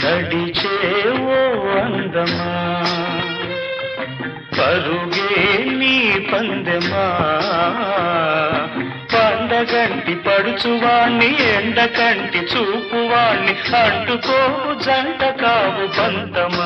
నడిచేవో అందమా పరుగే నీ పందెమా పండగంటి పడుచువాణ్ణి ఎండకంటి చూపువాణ్ణి అంటుకోవు జంట కావు పంతమా